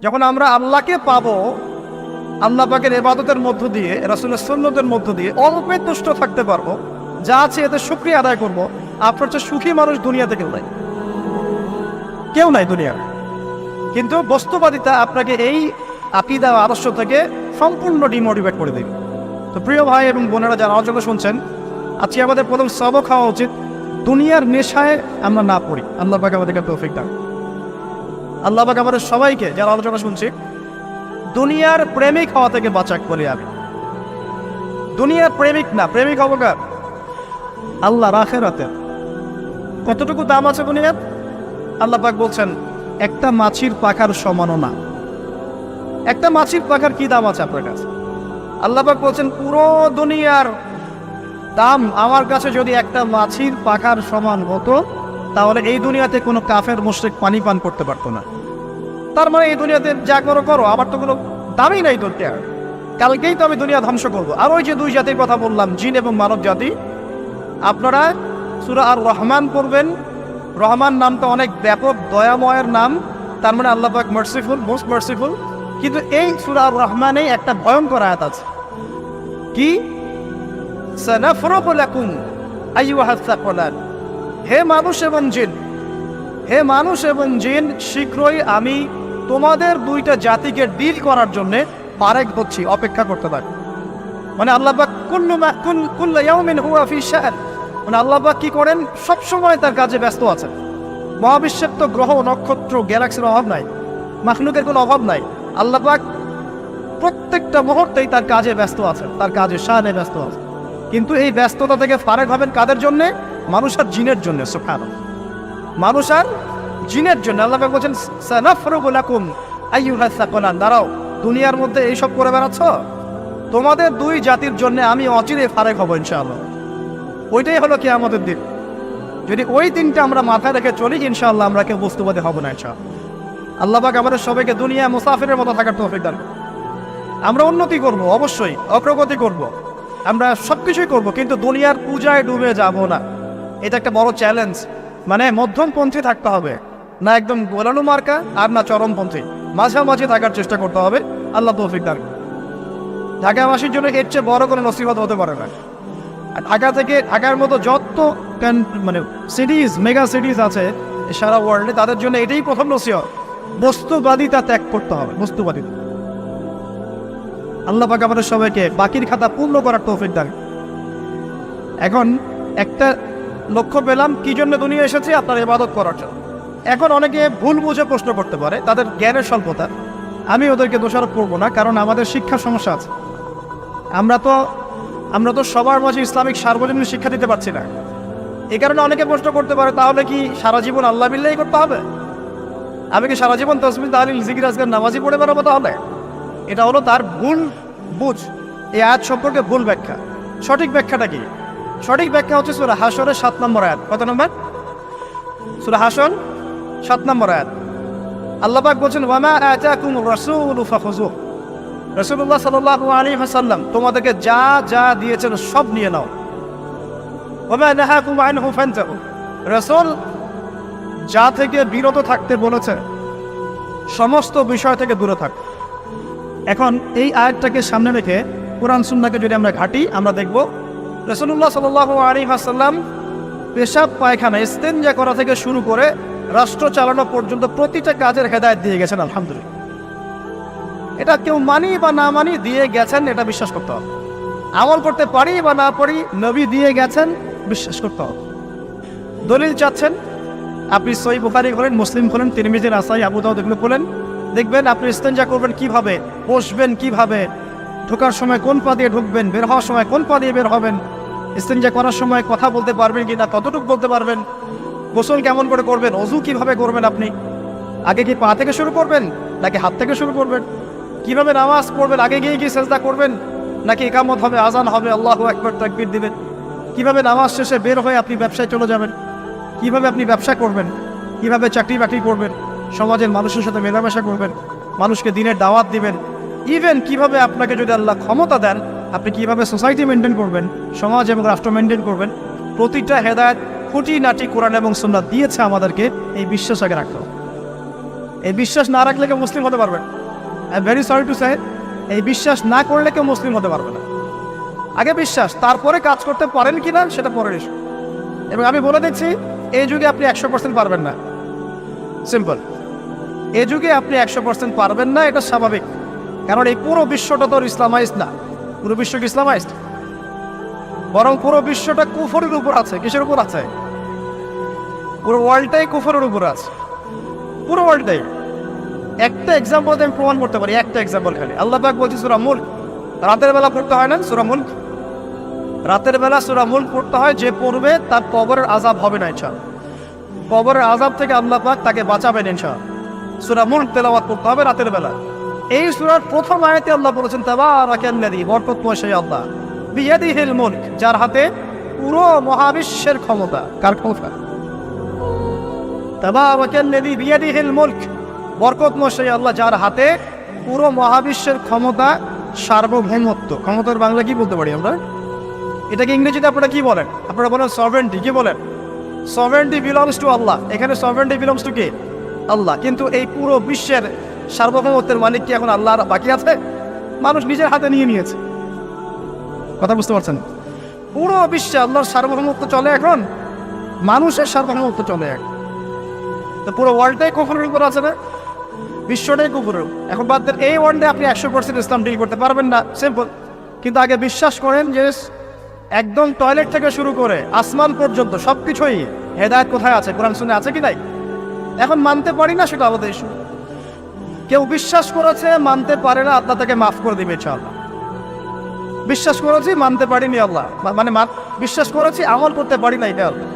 যখন আমরা আল্লাহকে পাবো, আল্লাহ পাকের ইবাদতের মধ্য দিয়ে, রাসূলের সুন্নতের মধ্য দিয়ে অল্পে তুষ্ট থাকতে পারবো, যা আছে এতে শুকরিয়া আদায় করব, আপনার চেয়ে সুখী মানুষ দুনিয়াতে কেউ নাই দুনিয়ার। কিন্তু বস্তুবাদিতা আপনাকে এই আকীদা আদর্শ থেকে সম্পূর্ণ ডিমোটিভেট করে দেবে। তো প্রিয় ভাই এবং বোনেরা যারা আলোচনা শুনছেন, আজকে আমাদের প্রথম সবক হওয়া উচিত দুনিয়ার নেশায় আমরা না পড়ি। আল্লাহ পাক আমাদেরকে তৌফিক দান। আল্লাহ পাক আমাদের সবাইকে যারা আলোচনা শুনছি দুনিয়ার প্রেমিক হওয়া থেকে বাঁচাক বলি আমি। দুনিয়ার প্রেমিক না, প্রেমিক হবো কার? আল্লাহর আখিরাতের। কতটুকু দাম আছে দুনিয়ার? আল্লাহ পাক বলছেন একটা মাছির পাখার সমানও না। একটা মাছির পাখার কি দাম আছে আপনার কাছে? আল্লাহ পাক বলছেন পুরো দুনিয়ার দাম আমার কাছে যদি একটা মাছির পাখার সমান হতো, তাহলে এই দুনিয়াতে কোনো কাফের মুশরিক পানি পান করতে পারতো না। তার মানে এই দুনিয়াতে যা করো করো, আমার তো কোনো দামই নাই দুনিয়ার। কালকেই তো আমি দুনিয়া ধ্বংস করবো। আর ওই যে দুই জাতির কথা বললাম, জিন এবং মানব জাতি, আপনারা সূরা আর রহমান পড়বেন। রহমান নামটা অনেক ব্যাপক দয়াময়ের নাম, তার মানে আল্লাহ পাক মার্সিফুল, মোস্ট মার্সিফুল। কিন্তু এই সূরা আর রহমানেই একটা ভয়ঙ্কর আয়াত আছে, কি? সানাফরুগু লাকুম আইয়ুহাস সাকলান। হে মানুষ এবং জিন, হে মানুষ এবং জিন, শীঘ্রই আমি তোমাদের দুইটা জাতিকে ডিল করার জন্যে পারেক হচ্ছি, অপেক্ষা করতে থাক। মানে আল্লাহ পাক কুল্লু ইয়াউমিন হুয়া ফি শাআন, মানে আল্লাহ পাক কি করেন? সবসময় তার কাজে ব্যস্ত আছেন। মহাবিশ্বের তো গ্রহ নক্ষত্র গ্যালাক্সির অভাব নাই, মাখলুকের কোনো অভাব নাই। আল্লাহ পাক প্রত্যেকটা মুহূর্তেই তার কাজে ব্যস্ত আছেন, তার কাজে শানে ব্যস্ত আছেন। কিন্তু এই ব্যস্ততা থেকে ফারেক হবেন কাদের জন্যে? মানুষ আর জিনের জন্য। সুবহানাল্লাহ, মানুষ আর জিনের জন্য। আল্লাহ পাক বলেন সানাফরুগু লাকুম আইয়ুহাস সাকলান। দাঁড়াও, দুনিয়ার মধ্যে এইসব করে বেড়াচ্ছ, তোমাদের দুই জাতির জন্য আমি অচিরে ফারেক হব ইনশাআল্লাহ। ওইটাই হলো কিয়ামতের দিন। যদি ওই দিনটা আমরা মাথায় রেখে চলি, ইনশাআল্লাহ আমরা কেউ বস্তুবাদী হব না ইনশাআল্লাহ। আল্লাহ পাক আমাদের সবাইকে দুনিয়া মুসাফিরের মতো থাকার তৌফিক দান। আমরা উন্নতি করব, অবশ্যই অগ্রগতি করব, আমরা সবকিছুই করব, কিন্তু দুনিয়ার পূজায় ডুবে যাব না। এটা একটা বড় চ্যালেঞ্জ। মানে মধ্যমপন্থী থাকতে হবে, না একদম গোলালু মার্কা আর না চরমপন্থী, মাঝামাঝি থাকার চেষ্টা করতে হবে। আল্লাহ তৌফিক দান। ঢাকাবাসীর জন্য এর চেয়ে বড় কোনো নসিহত হতে পারে না। ঢাকা থেকে, ঢাকার মতো যত মানে সিটিজ, মেগা সিটিজ আছে সারা ওয়ার্ল্ডে, তাদের জন্য এটাই প্রথম নসিহত, বস্তুবাদিতা ত্যাগ করতে হবে। বস্তুবাদিতা। আল্লাহ পাক আমাদের সবাইকে বাকির খাতা পূর্ণ করার তৌফিক দান। এখন একটা লক্ষ্য পেলাম, কি জন্য দুনিয়া এসেছে? আপনার ইবাদত করার জন্য। এখন অনেকে ভুল বুঝে প্রশ্ন করতে পারে, তাদের জ্ঞানের স্বল্পতা। আমি ওদেরকে দোষারোপ করবো না, কারণ আমাদের শিক্ষা সমস্যা আছে। আমরা তো সবার মাঝে ইসলামিক সার্বজনীন শিক্ষা দিতে পারছি না। এই কারণে অনেকে প্রশ্ন করতে পারে, তাহলে কি সারা জীবন আল্লাহ বিল্লাহি করতে হবে? আমি কি সারা জীবন তাসবিহ তাহলিল জিকির আজকার নামাজি পড়ে বেড়াবো? তাহলে এটা হলো তার ভুল বুঝ। এই আয়াত সম্পর্কে ভুল ব্যাখ্যা। সঠিক ব্যাখ্যাটা কি? সঠিক ব্যাখ্যা হচ্ছে সূরা হাশরের 7 নম্বর আয়াত। কত নম্বর? সূরা হাশর 7 নম্বর আয়াত। আল্লাহ পাক বলেন, ওয়ামা আতাকুমুর রাসূলু ফাখুযুহু। রাসূলুল্লাহ সাল্লাল্লাহু আলাইহি ওয়াসাল্লাম তোমাদেরকে যা যা দিয়েছেন সব নিয়ে নাও। ওয়ামা নাহাকুম আনহু ফান্তাহু। রাসূল যা থেকে বিরত থাকতে বলেছে সমস্ত বিষয় থেকে দূরে থাক। এখন এই আয়াতটাকে সামনে রেখে কোরআন সুন্নাহকে যদি আমরা ঘাঁটি, আমরা দেখব রাসূলুল্লাহ সাল্লাল্লাহু আলাইহি ওয়াসাল্লাম পেশাব পায়খানা ইস্তেনজা করা থেকে শুরু করে রাষ্ট্র চালানো পর্যন্ত প্রতিটা কাজের হেদায়েত দিয়ে গেছেন। আলহামদুলিল্লাহ, এটা কেউ মানি বা না মানি দিয়ে গেছেন, এটা বিশ্বাস করতে হবে। আমল করতে পারি বা না পারি, নবী দিয়ে গেছেন, বিশ্বাস করতে হবে। দলিল চাচ্ছেন, আপনি সহিহ বুখারী খোলেন, মুসলিম খোলেন, তিরমিজি, নাসাই, আবু দাউদ এগুলো খোলেন, দেখবেন আপনি ইস্তেনজা করবেন কিভাবে, বসবেন কিভাবে, ঢোকার সময় কোন পা দিয়ে ঢুকবেন, বের হওয়ার সময় কোন পা দিয়ে বের হবেন, ইস্তেনজা করার সময় কথা বলতে পারবেন কিনা, কতটুকু বলতে পারবেন, গোসল কেমন করে করবেন, ওযু কিভাবে করবেন, আপনি আগে কি পা থেকে শুরু করবেন নাকি হাত থেকে শুরু করবেন, কিভাবে নামাজ পড়বেন, আগে গিয়ে কি সেজদা করবেন নাকি ইকামত হবে, আজান হবে, আল্লাহু আকবার তাকবীর দিবেন, কিভাবে নামাজ শেষে বের হয়ে আপনি ব্যবসায় চলে যাবেন, কিভাবে আপনি ব্যবসা করবেন, কিভাবে চাকরি বাকরি করবেন, সমাজের মানুষের সাথে মেলামেশা করবেন, মানুষকে দিনের দাওয়াত দিবেন, ইভেন কিভাবে আপনাকে যদি আল্লাহ ক্ষমতা দেন আপনি কিভাবে সোসাইটি মেনটেন করবেন, সমাজ এবং রাষ্ট্র মেনটেন করবেন, প্রতিটা হেদায়েত খুঁটিনাটি কোরআন এবং সুন্নাহ দিয়েছে আমাদেরকে। এই বিশ্বাস আগে রাখতে হবে। এই বিশ্বাস না রাখলে কেউ মুসলিম হতে পারবে না। I am very sorry to say, এই বিশ্বাস না করলে কেউ মুসলিম হতে পারবে না। আগে বিশ্বাস, তারপরে কাজ করতে পারেন কিনা সেটা পরের ইস্যু। এবং আমি বলে দিচ্ছি, এই যুগে আপনি 100% পারবেন না, সিম্পল। এই যুগে আপনি 100% পারবেন না, এটা স্বাভাবিক। কারণ এই পুরো বিশ্বটা তো ইসলামাইজড না। পুরো বিশ্ব কি ইসলামাইজড? বরং পুরো বিশ্বটা কুফরের উপর আছে। কিসের উপর আছে? পুরো ওয়ার্ল্ডটাই কুফরের উপর আছে, পুরো ওয়ার্ল্ডটাই। একটা এক্সাম্পল আমি প্রমাণ করতে পারি, একটা এক্সাম্পল খালি। আল্লাহ পাক বলছে সূরা মুলক, রাতের বেলা পড়তে হয় না সূরা মুলক? রাতের বেলা সূরা মুলক পড়তে হয়, যে পড়বে তার কবরের আযাব হবে না ইনশাআল্লাহ। কবরের আযাব থেকে আল্লাহ পাক তাকে বাঁচাবেন ইনশাআল্লাহ। সূরা মুলক তেলাওয়াত করতে হবে রাতের বেলা। এই সূরার প্রথম আয়াতে আল্লাহ বলেছেন তাবারাকাল্লাযী, বরকতময় সেই আল্লাহ, বিয়াদিহিল মুলক, যার হাতে পুরো মহাবিশ্বের ক্ষমতা। কার ক্ষমতা? তাবারাকাল্লাযী বিয়াদিহিল মুলক, বরকতময় সেই আল্লাহ, যার হাতে পুরো মহাবিশ্বের ক্ষমতা, সার্বভৌমত্ব। ক্ষমতার বাংলা কি বলতে পারি আমরা? এটাকে ইংরেজিতে আপনারা কি বলেন? আপনারা বলেন সভারেন্টি। কি বলেন? সভারেন্টি বিলংস টু আল্লাহ। এখানে সভারেন্টি বিলংস টু কে? আল্লাহ। কিন্তু এই পুরো বিশ্বের সার্বভৌমত্বের মালিক কি এখন আল্লাহ বাকি আছে? মানুষ নিজের হাতে নিয়ে নিয়েছে। কথা বুঝতে পারছেন? পুরো বিশ্বে আল্লাহর সার্বভৌমত্ব চলে এখন, মানুষের সার্বভৌমত্ব চলে এখন। তো পুরো ওয়ার্ল্ডটাই কুফরের উপর আছে না? বিশ্বটাই কুফরের। এখন বাদ দেন, এই ওয়ার্ল্ডে আপনি 100% ইসলাম ডিল করতে পারবেন না, সিম্পল। কিন্তু আগে বিশ্বাস করেন যে একদম টয়লেট থেকে শুরু করে আসমান পর্যন্ত সব কিছুই হেদায়েত কোথায় আছে, কোরআন শুনে আছে কি নাই? এখন মানতে পারি না, সেটা আমাদের ইস্যু। কেউ বিশ্বাস করেছে, মানতে পারে না, আল্লাহ তাকে মাফ করে দিবে ইনশাআল্লাহ। বিশ্বাস করেছি, মানতে পারিনি, আল্লাহ মানে বিশ্বাস করেছি, আমল করতে পারি না, এটা আল্লাহ।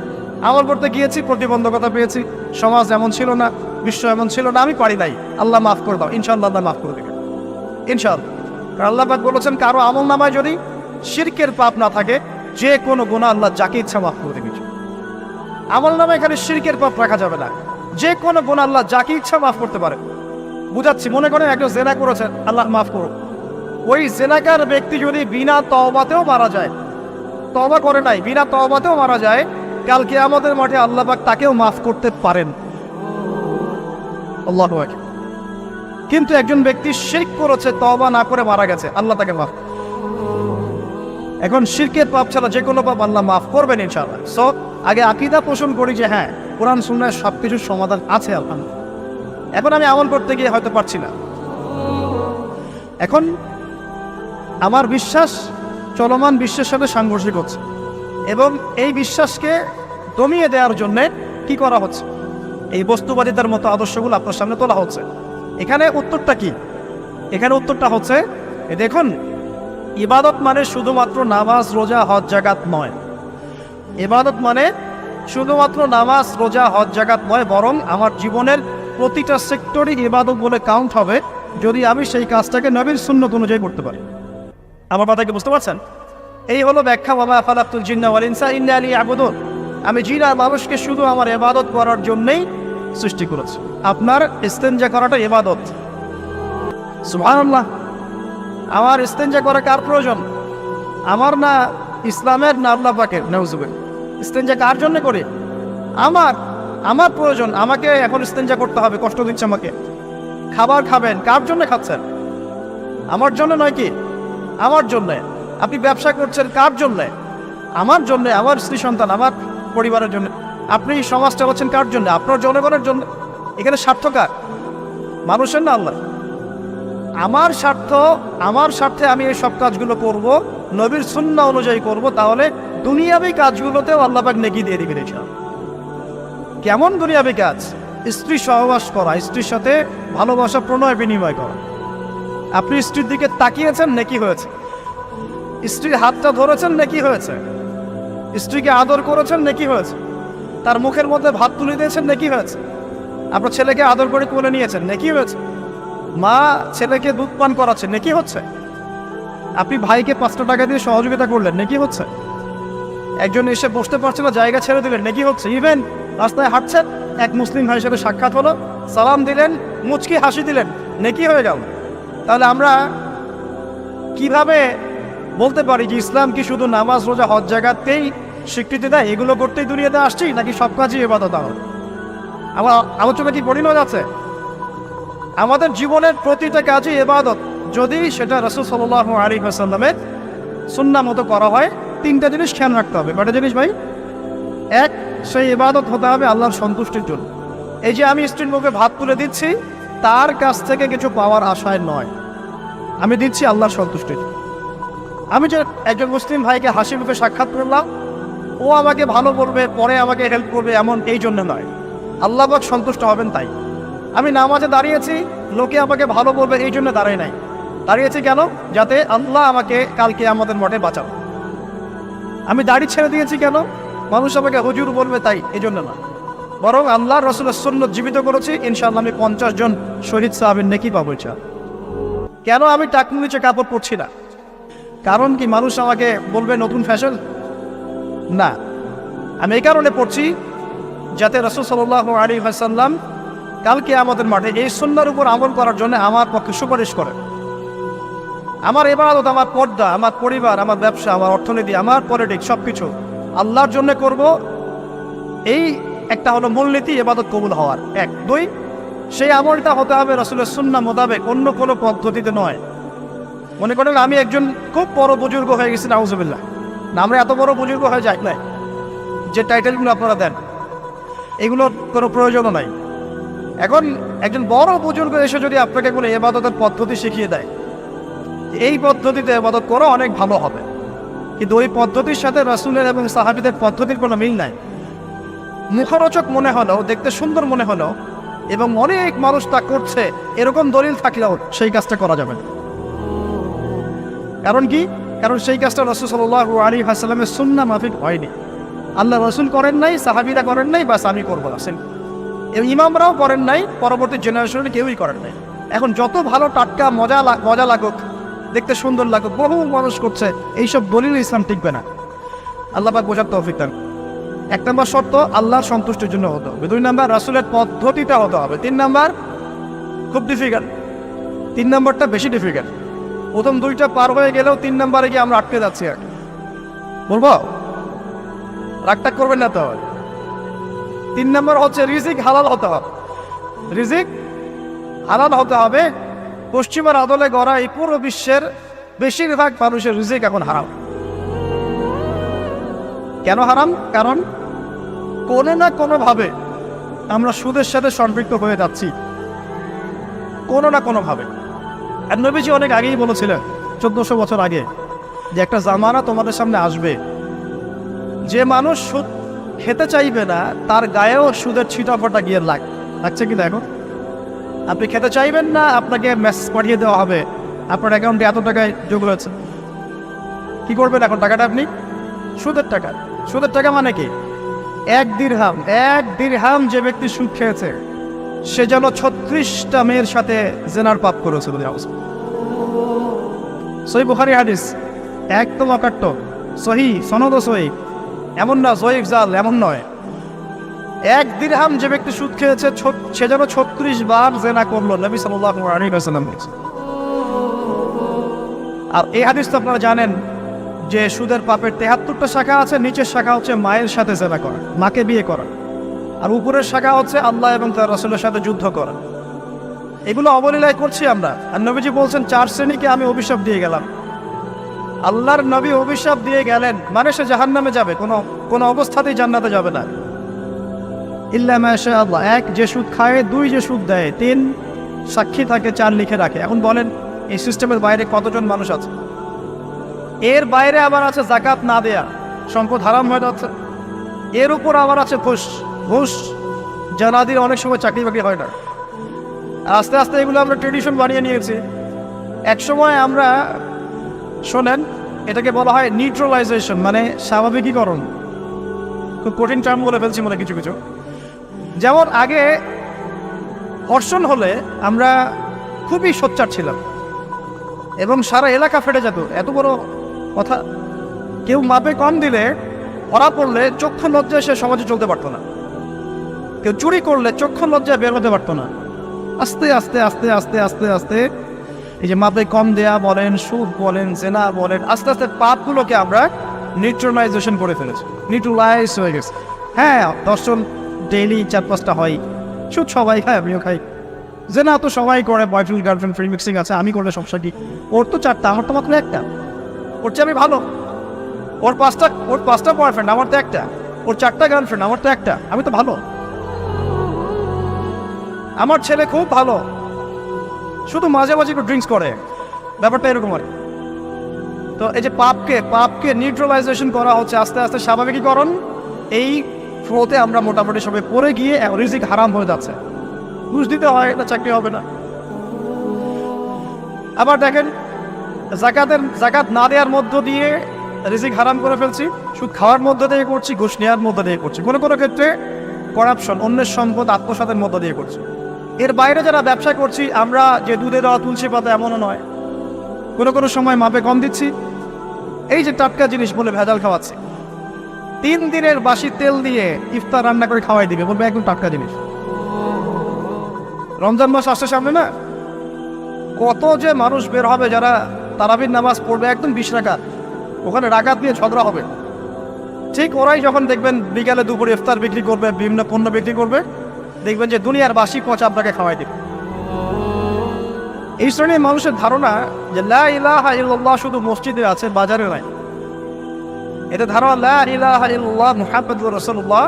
আমল করতে গিয়েছি, প্রতিবন্ধকতা পেয়েছি, সমাজ এমন ছিল না, বিশ্ব এমন ছিল না, আমি পারি নাই, আল্লাহ মাফ করে দাও, ইনশাআল্লাহ আল্লাহ মাফ করে দেবে ইনশাআল্লাহ। কারণ আল্লাহ পাক বলেছেন, কারো আমল নামায় যদি শিরকের পাপ না থাকে, যে কোনো গুনাহ আল্লাহ যাকে ইচ্ছা মাফ করে দেবে। আমল নামায় এখানে শিরকের পাপ রাখা যাবে না, যে কোনো গুনাহ আল্লাহ যাকে ইচ্ছা মাফ করতে পারে। বুঝাচ্ছি, মনে করেন একজন জেনা করেছেন, আল্লাহ মাফ করুন। ওই জেনাকার ব্যক্তি যদি বিনা তওবাতেও মারা যায়, তওবা করে নাই, বিনা তওবাতেও মারা যায়, কাল কিয়ামতের মাঠে আল্লাহ পাক তাকেও মাফ করতে পারেন। আল্লাহু আকবার। কিন্তু একজন ব্যক্তি শিরক করেছে, তওবা না করে মারা গেছে, আল্লাহ তাকে মাফ। এখন শিরকের পাপ ছাড়া যে কোনো পাপ আল্লাহ মাফ করবেন ইনশাআল্লাহ। সো আগে আকীদা পোষণ করি যে হ্যাঁ, কোরআন সুন্নাহয় সবকিছুর সমাধান আছে আলহামদুলিল্লাহ। এখন আমি আমল করতে গিয়ে হয়তো পারছি না। এখন আমার বিশ্বাস চলমান বিশ্বের সাথে সাংঘর্ষিক হচ্ছে, এবং এই বিশ্বাসকে দমিয়ে দেওয়ার জন্যে কি করা হচ্ছে? এই বস্তুবাদিতার মতো আদর্শগুলো আপনার সামনে তোলা হচ্ছে। এখানে উত্তরটা কি? এখানে উত্তরটা হচ্ছে, দেখুন, ইবাদত মানে শুধুমাত্র নামাজ, রোজা, হজ, জাকাত নয়। ইবাদত মানে শুধুমাত্র নামাজ, রোজা, হজ, জাকাত নয়, বরং আমার জীবনের প্রতিটা সেক্টরই ইবাদত বলে কাউন্ট হবে যদি আমি সেই কাজটাকে নবীর সুন্নত অনুযায়ী করতে পারি। আমার কথা কি বুঝতে পারছেন? এই হলো ব্যাখ্যা, ওয়া মা খালাকতুল জিন্না ওয়াল ইনসা ইল্লা লিয়াবুদুন। আমি জিন আর মানুষকে শুধু আমার ইবাদত করার জন্যই সৃষ্টি করেছি। আপনার ইস্তেনজা করাটা ইবাদত। সুবহানাল্লাহ। আমার ইস্তেনজা করা কার প্রয়োজন? আমার না, ইসলামের না আল্লাহ পাকের? নাউজুবিল্লাহ। ইস্তেনজা কার জন্য করি? আমার প্রয়োজন। আমাকে এখন ইস্তেনজা করতে হবে, কষ্ট দিচ্ছে আমাকে। খাবার খাবেন, কার জন্য খাচ্ছেন? আমার জন্য নয় কি? আমার জন্যে। আপনি ব্যবসা করছেন, কার জন্যে? আমার জন্যে, আমার স্ত্রী সন্তান, আমার পরিবারের জন্য। আপনি সমাজ চালাচ্ছেন কার জন্য? আপনার জনগণের জন্য। এখানে স্বার্থ কার? মানুষের না আল্লাহ? আমার স্বার্থ, আমার স্বার্থে আমি এই সব কাজগুলো করব, নবীর সুন্নাহ অনুযায়ী করব, তাহলে দুনিয়াবী কাজগুলোতেও আল্লাহ পাক নেকি দিয়ে দিবেন ইনশাআল্লাহ। কেমন দুনিয়াবী কাজ? স্ত্রী সহবাস করা, স্ত্রীর সাথে ভালোবাসা, প্রণয় বিনিময় করা। আপনি স্ত্রীর দিকে তাকিয়েছেন, নেকি হয়েছে। স্ত্রীর হাতটা ধরেছেন, নেকি হয়েছে। স্ত্রীকে আদর করেছেন, নেকি হয়েছে। তার মুখের মধ্যে ভাত তুলে দিয়েছেন, নেকি হয়েছে। আপনার ছেলেকে আদর করে কোলে নিয়েছেন, নেকি হয়েছে। মা ছেলেকে দুধ পান করাচ্ছে, নেকি হচ্ছে। আপনি ভাইকে 5টা টাকা দিয়ে সহযোগিতা করলেন, নেকি হচ্ছে। একজন এসে বসতে পারছে না, জায়গা ছেড়ে দিলেন, নেকি হচ্ছে। ইভেন রাস্তায় হাঁটছেন, এক মুসলিম ভাইয়ের সাথে সাক্ষাৎ হলো, সালাম দিলেন, মুচকি হাসি দিলেন, নেকি হয়ে গেল। তাহলে আমরা কিভাবে বলতে পারি যে ইসলাম কি শুধু নামাজ, রোজা, হজ, জাকাতকেই স্বীকৃতি দেয়, এগুলো করতেই দুনিয়াতে আসছি, নাকি সব কাজই ইবাদত? আমার আলোচনা কি পরিণত আছে? আমাদের জীবনের প্রতিটা কাজই ইবাদত, যদি সেটা রাসূল সাল্লাল্লাহু আলাইহি ওয়াসাল্লামের সুন্নাহ মতো করা হয়। তিনটা জিনিস খেয়াল রাখতে হবে। কয়টা জিনিস ভাই? এক, সেই ইবাদত হতে হবে আল্লাহর সন্তুষ্টির জন্য। এই যে আমি স্ত্রীর মুখে ভাত তুলে দিচ্ছি, তার কাছ থেকে কিছু পাওয়ার আশায় নয়, আমি দিচ্ছি আল্লাহর সন্তুষ্টির। আমি যে একজন মুসলিম ভাইকে হাসি মুখে সাক্ষাৎ করলাম, ও আমাকে ভালো বলবে, পরে আমাকে হেল্প করবে, এমন এই জন্য নয়, আল্লাহ পাক সন্তুষ্ট হবেন তাই। আমি নামাজে দাঁড়িয়েছি, লোকে আমাকে ভালো বলবে এই জন্য দাঁড়াই নাই, দাঁড়িয়েছি কেন? যাতে আল্লাহ আমাকে কালকে আমাদের মঠে বাঁচাও। আমি দাড়ি ছেড়ে দিয়েছি কেন? মানুষ আমাকে হুজুর বলবে তাই, এই জন্য না, বরং আল্লাহ রসুলের সুন্নাত জীবিত করেছি, ইনশাআল্লাহ আমি 50 জন শহীদ সাহাবীর নেকি পাবো ইনশাআল্লাহ। কেন আমি টাকনুর নিচে কাপড় পরছি না? কারণ কি মানুষ আমাকে বলবে নতুন ফ্যাশন? না, আমি এই কারণে পড়ছি যাতে রাসূল সাল্লাল্লাহু আলাইহি ওয়াসাল্লাম কালকে আমাদের মাঠে এই সুন্নাহর উপর আমল করার জন্য আমার পক্ষে সুপারিশ করে। আমার ইবাদত, আমার পর্দা, আমার পরিবার, আমার ব্যবসা, আমার অর্থনীতি, আমার পলিটিক্স সবকিছু আল্লাহর জন্য করব, এই একটা হলো মূলনীতি ইবাদত কবুল হওয়ার। এক। দুই, সেই আমলটা হতে হবে রাসূলের সুন্নাহ মোতাবেক, অন্য কোনো পদ্ধতিতে নয়। মনে করেন আমি একজন খুব বড় বুজুর্গ হয়ে গেছি, নাউজুবিল্লাহ, না আমরা এত বড় বুজুর্গ হয়ে যাই নাই, যে টাইটেলগুলো আপনারা দেন এগুলোর কোনো প্রয়োজনও নাই। এখন একজন বড় বুজুর্গ এসে যদি আপনাকে কোনো ইবাদতের পদ্ধতি শিখিয়ে দেয়, এই পদ্ধতিতে ইবাদত করো, অনেক ভালো হবে, কিন্তু ওই পদ্ধতির সাথে রাসূলের এবং সাহাবীদের পদ্ধতির কোনো মিল নাই। মুখরোচক মনে হলো, দেখতে সুন্দর মনে হলো, এবং অনেক মানুষ তা করছে, এরকম দলিল থাকলেও সেই কাজটা করা যাবে না। কারণ কি? কারণ সেই কাজটা রাসূল সাল্লাল্লাহু আলাইহি ওয়াসাল্লামের সুন্নাহ মাফিক হয়নি। আল্লাহ রাসূল করেন নাই, সাহাবীরা করেন নাই, বাস আমি করবো না। এবং ইমামরাও করেন নাই, পরবর্তী জেনারেশনে কেউই করেন নাই। এখন যত ভালো টাটকা মজা লাগুক, দেখতে সুন্দর লাগুক, বহু মানুষ করছে, এইসব দলিল ইসলাম টিকবে না। আল্লাহ পাক বোঝার তৌফিক দান। 1 নম্বর শর্ত আল্লাহর সন্তুষ্টির জন্য হতে হবে। 2 নম্বর রাসূলের পদ্ধতিটা হতে হবে। 3 নম্বর খুব ডিফিকাল্ট, 3 নম্বরটা বেশি ডিফিকাল্ট। প্রথম 2টা পার হয়ে গেলেও 3 নম্বরে গিয়ে আমরা আটকে যাচ্ছি। আর বলবো, রাগটাগ করবেন না তো। 3 নম্বর হচ্ছে রিজিক হালাল হতে হবে। রিজিক হালাল হতে হবে। পশ্চিমের আদলে গড়া এই পুরো বিশ্বের বেশিরভাগ মানুষের রিজিক এখন হারাম। কেন হারাম? কারণ কোনো না কোনোভাবে আমরা সুদের সাথে সম্পৃক্ত হয়ে যাচ্ছি, কোনো না কোনোভাবে। আর নবীজি অনেক আগেই বলেছিলেন, 1400 বছর আগে, যে একটা জামানা তোমাদের সামনে আসবে, যে মানুষ সুদ খেতে চাইবে না, তার গায়েও সুদের ছিটাফোঁটা গিয়ে লাগছে কি? দেখো, আপনি খেতে চাইবেন না, আপনাকে মেসেজ পাঠিয়ে দেওয়া হবে আপনার অ্যাকাউন্টে এত টাকায় যোগ হয়েছে। কি করবেন এখন? টাকাটা আপনি সুদের টাকা। সুদের টাকা মানে কি? 1 দিরহাম। 1 দিরহাম যে ব্যক্তি সুদ খেয়েছে, সে যেন 36টা মেয়ের সাথে জেনার পাপ করেছে। সহিহ বুখারী হাদিস, একদম অকাট্য, সহিহ, সনদ সহিহ, এমন না জয়ীফ জাল, এমন নয়। 1 দিরহাম যে ব্যক্তি সুদ খেয়েছে, সে যেন 36 বার জেনা করলো, নবী সাল্লাল্লাহু আলাইহি ওয়াসাল্লাম বলেছেন। আর এই হাদিস তো আপনারা জানেন যে সুদের পাপের 73টা শাখা আছে। নিচের শাখা হচ্ছে মায়ের সাথে জেনা করা, মাকে বিয়ে করা, আর উপরের শাখা হচ্ছে আল্লাহ এবং তার রাসূলের সাথে যুদ্ধ করা। এগুলো অবলীলায় করছি আমরা। আর নবীজি বলছেন 4 শ্রেণীকে আমি অভিশাপ দিয়ে গেলাম। আল্লাহর নবী অভিশাপ দিয়ে গেলেন, মানে সে জাহান্নামে যাবে, কোনো অবস্থাতেই জান্নাতে যাবে না। ইল্লা মাশা আল্লাহ। 1, যে সুদ খায়। 2, যে সুদ দেয়। 3, সাক্ষী থাকে। 4, লিখে রাখে। এখন বলেন, এই সিস্টেমের বাইরে কতজন মানুষ আছে? এর বাইরে আবার আছে যাকাত না দেয়া, সম্পদ হারাম হয়ে যাচ্ছে। এর উপর আবার আছে ঘুষ, জানাদির অনেক সময় চাকরি বাকরি হয় না। আস্তে আস্তে এগুলো আমরা ট্রেডিশন বানিয়ে নিয়েছি। এক সময় আমরা, শোনেন, এটাকে বলা হয় নিউট্রালাইজেশন, মানে স্বাভাবিকীকরণ। খুব কঠিন টার্ম বলে ফেলছি মনে কিছু কিছু। যেমন আগে ধর্ষণ হলে আমরা খুবই সোচ্চার ছিলাম এবং সারা এলাকা ফেটে যেত, এত বড় কথা। কেউ মাপে কম দিলে, ধরা পড়লে চক্ষু লজ্জায় সে সমাজে চলতে পারতো না। কেউ চুরি করলে চক্ষু লজ্জায় বের হতে পারতো না। আস্তে আস্তে আস্তে আস্তে আস্তে আস্তে এই যে মাপে কম দেয়া বলেন, সুদ বলেন, জেনা বলেন, আস্তে আস্তে পাপগুলোকে আমরা নিউট্রালাইজেশন করে ফেলেছি, নিউট্রালাইজ হয়ে গেছে। হ্যাঁ, দর্শন ডেইলি 4-5টা হয়, সুদ সবাই খায়, আমিও খাই, যে না তো সবাই করে, বয়ফ্রেন্ড গার্লফ্রেন্ড ফ্রি মিক্সিং আছে, আমি করলে সমস্যা কি? ওর তো 4টা, আমার তো মাত্র 1টা। ওর চেয়ে আমি ভালো। ওর 5টা বয়ফ্রেন্ড, আমার তো 1টা। ওর 4টা গার্লফ্রেন্ড, আমার তো 1টা। আমি তো ভালো। আমার ছেলে খুব ভালো, শুধু মাঝে মাঝে একটু ড্রিঙ্কস করে, ব্যাপারটা এরকম হয়। তো এই যে পাপকে নিউট্রালাইজেশন করা হচ্ছে আস্তে আস্তে, স্বাভাবিকীকরণ। এই ফ্লোতে আমরা মোটামুটি সবাই পড়ে গিয়ে রিজিক হারাম হয়ে যাচ্ছে। ঘুষ দিতে হয়, এটা চাকরি হবে না। আবার দেখেন, জাকাত না দেওয়ার মধ্য দিয়ে রিজিক হারাম করে ফেলছি, সুদ খাওয়ার মধ্য দিয়ে করছি, ঘুষ নেওয়ার মধ্য দিয়ে করছি, কোনো কোনো ক্ষেত্রে করাপশন, অন্যের সম্পদ আত্মসাতের মধ্য দিয়ে করছি। এর বাইরে যারা ব্যবসা করছি, আমরা যে দুধে দেওয়া তুলসী পাতা এমনও নয়, কোনো কোনো সময় মাপে কম দিচ্ছি। এই যে টাটকা জিনিস বলে ভেজাল খাওয়াচ্ছি, 3 দিনের বাসি তেল দিয়ে ইফতার রান্না করে খাওয়াই দিবে, বলবে একদম টাটকা জিনিস। রমজান মাস আসছে সামনে না, কত যে মানুষ বের হবে যারা তারাবির নামাজ পড়বে একদম 20 রাকাত, ওখানে রাকাত নিয়ে ঝগড়া হবে। ঠিক ওরাই যখন দেখবেন বিকালে দুপুরে ইফতার বিক্রি করবে, বিভিন্ন পণ্য বিক্রি করবে, দেখবেন যে দুনিয়ার বাসি পচা আপনাকে খাওয়াই দেবে। এই শ্রেণীর মানুষের ধারণা যে লা ইলাহা ইল্লাল্লাহ শুধু মসজিদে আছে, বাজারে নাই। এতে ধারণা লা ইলাহা ইল্লাল্লাহ মুহাম্মাদুর রাসূলুল্লাহ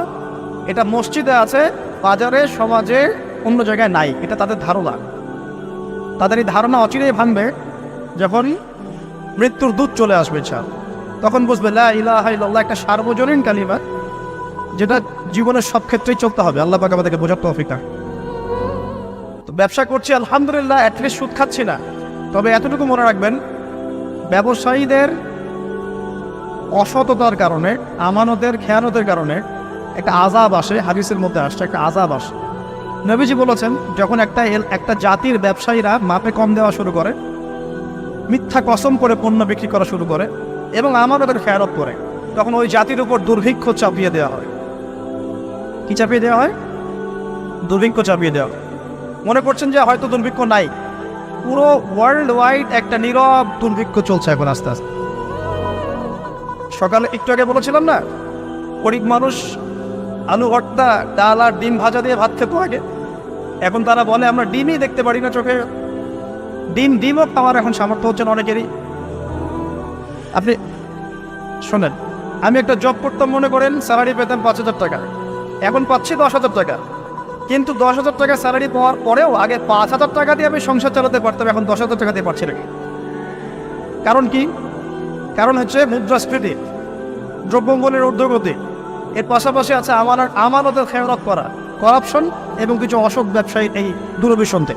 এটা মসজিদে আছে, বাজারে সমাজে অন্য জায়গায় নাই, এটা তাদের ধারণা। তাদের এই ধারণা অচিরেই ভাঙবে যখন মৃত্যুর দূত চলে আসবে, তখন বুঝবে লা ইলাহা ইল্লাল্লাহ একটা সার্বজনীন কালিমা, যেটা জীবনের সব ক্ষেত্রেই চলতে হবে। আল্লাহ পাক আমাদেরকে বোঝার তৌফিক দান। তো ব্যবসা করছি আলহামদুলিল্লাহ, অ্যাটলিস্ট সুদ খাচ্ছি না। তবে এতটুকু মনে রাখবেন, ব্যবসায়ীদের অসততার কারণে, আমানতের খেয়ানতের কারণে একটা আযাব আসে। হাদিসের মধ্যে আসছে একটা আযাব আসে। নবীজি বলেছেন, যখন একটা জাতির ব্যবসায়ীরা মাপে কম দেওয়া শুরু করে, মিথ্যা কসম করে পণ্য বিক্রি করা শুরু করে এবং আমানতের খেয়ানত করে, তখন ওই জাতির উপর দুর্ভিক্ষ চাপিয়ে দেওয়া হয়। কি চাপিয়ে দেওয়া হয়? দুর্ভিক্ষ চাপিয়ে দেওয়া হয়। মনে করছেন যে হয়তো দুর্ভিক্ষ নাই, পুরো ওয়ার্ল্ড ওয়াইড একটা নীরব দুর্ভিক্ষ চলছে এখন আস্তে আস্তে। সকালে একটু আগে বলেছিলাম না, গরিব মানুষ আলু ভর্তা, ডাল আর ডিম ভাজা দিয়ে ভাত খেত আগে, এখন তারা বলে আমরা ডিমই দেখতে পারি না চোখে। ডিমও খাওয়ার এখন সামর্থ্য হচ্ছে না অনেকেরই। আপনি শোনেন, আমি একটা জব করতাম, মনে করেন স্যালারি পেতাম 5,000 টাকা, এখন পাচ্ছি 10,000 টাকা। কিন্তু 10,000 টাকা স্যালারি পাওয়ার পরেও আগে 5,000 টাকা দিয়ে আমি সংসার চালাতে পারতাম, এখন 10,000 টাকা দিয়ে পারছি না। কারণ কি? কারণ হচ্ছে মুদ্রাস্ফীতি, দ্রব্যমূল্যের ঊর্ধ্বগতি, এর পাশাপাশি আছে আমানতের খেয়ানত করা, করাপশন এবং কিছু অসৎ ব্যবসায়ীর এই দুরভিসন্ধি।